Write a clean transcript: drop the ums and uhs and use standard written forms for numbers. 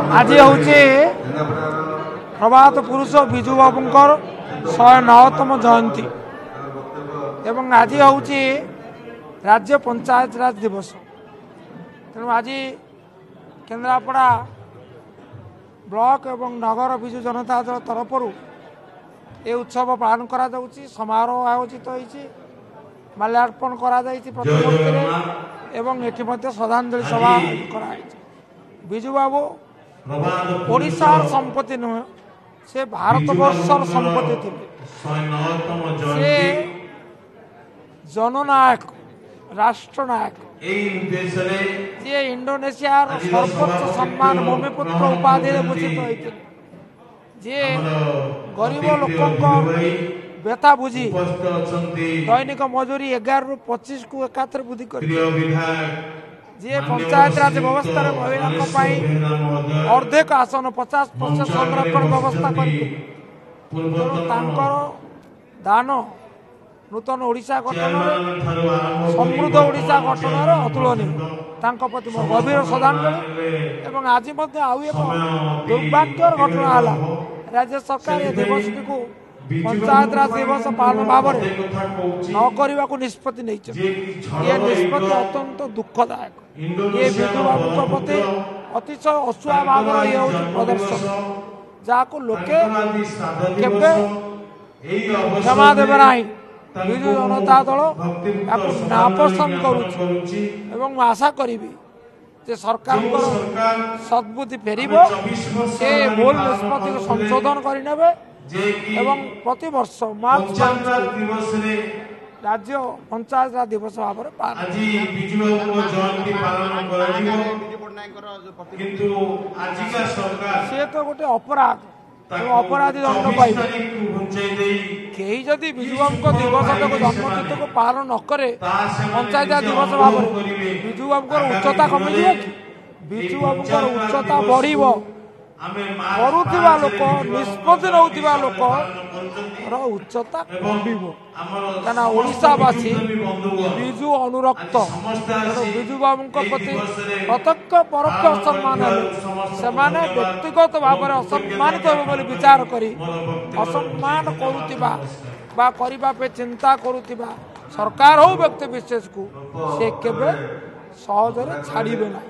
आज हूँ प्रभात पुरुष विजु बाबूंकर 109तम जयंती एवं आज हूँ राज्य पंचायत राज दिवस। तेणु आज केन्द्रापड़ा ब्लॉक एवं नगर विजु जनता दल तरफ ये उत्सव पालन करा जाउची। समारोह आयोजित होईची, माल्यार्पण करा जाईची प्रतिमूर्ति रे एवं एठी मध्ये श्रद्धांजलि सभा करा जाईची। विजु बाबू ओडिशार संपत्ति नुह, से भारतवर्षर संपत्ति थिले। से जननायक राष्ट्रनायक जे इंडोनेशियार सर्वोच्च सम्मान भूमिपुत्र उपाधि भूषित होते, जे गरीब लोकों व्यथा बुझी दैनिक मजूरी 11 ରୁ 25 को एकात्र वृद्धि कर, जे पंचायत राज व्यवस्था महिला अर्धेक आसन 50% संरक्षण व्यवस्था कर दान नूतन ओडिशा गठन समृद्ध ओडिशा गठन अतुलनीय प्रति गभीर श्रद्धांजलि। एवं आज आउ एक दुर्भाग्यर घटना है, राज्य सरकार ये दिवस को पंचायत राज दिवस पालन भाव न करने को निष्पत्ति नहीं। ये निष्पत्ति अत्यंत दुखदायक। ये विजु बाबू प्रति अतिशय अशुआ भाव ये प्रदर्शन जहाँ लोके केवे क्षमा देवे ना। विजु जनता दल नापसंद करुच्ची एवं आशा करी जे सरकार सद्बुद्धि फेर से भूल निष्पत्ति को संशोधन करने एवं प्रति वर्ष मार्च राज्य पंचायत राज दिवस भाव सी तो गोटे अपराध अपराधी दंड पाइब। कहीं जदि विजु बाबू दिवस जन्मतिथि को पालन न करे पंचायत राज दिवस भाव विजु बाबू उच्चता कमिज कि विजु बाबू उच्चता बढ़ करुवा लोक निष्पत्ति नौथिबा लोक उच्चता कमिब। क्या ओडिशावासी विजु अनुरक्त विजु बाबू प्रति प्रत्यक्ष परोक्ष सम्मान से व्यक्तिगत भाव में असम्मानित हो विचार करी असम्मान करुवा करने पे चिंता करुवा सरकार हो व्यक्ति विशेष को से केवे सहजरे छाड़े ना।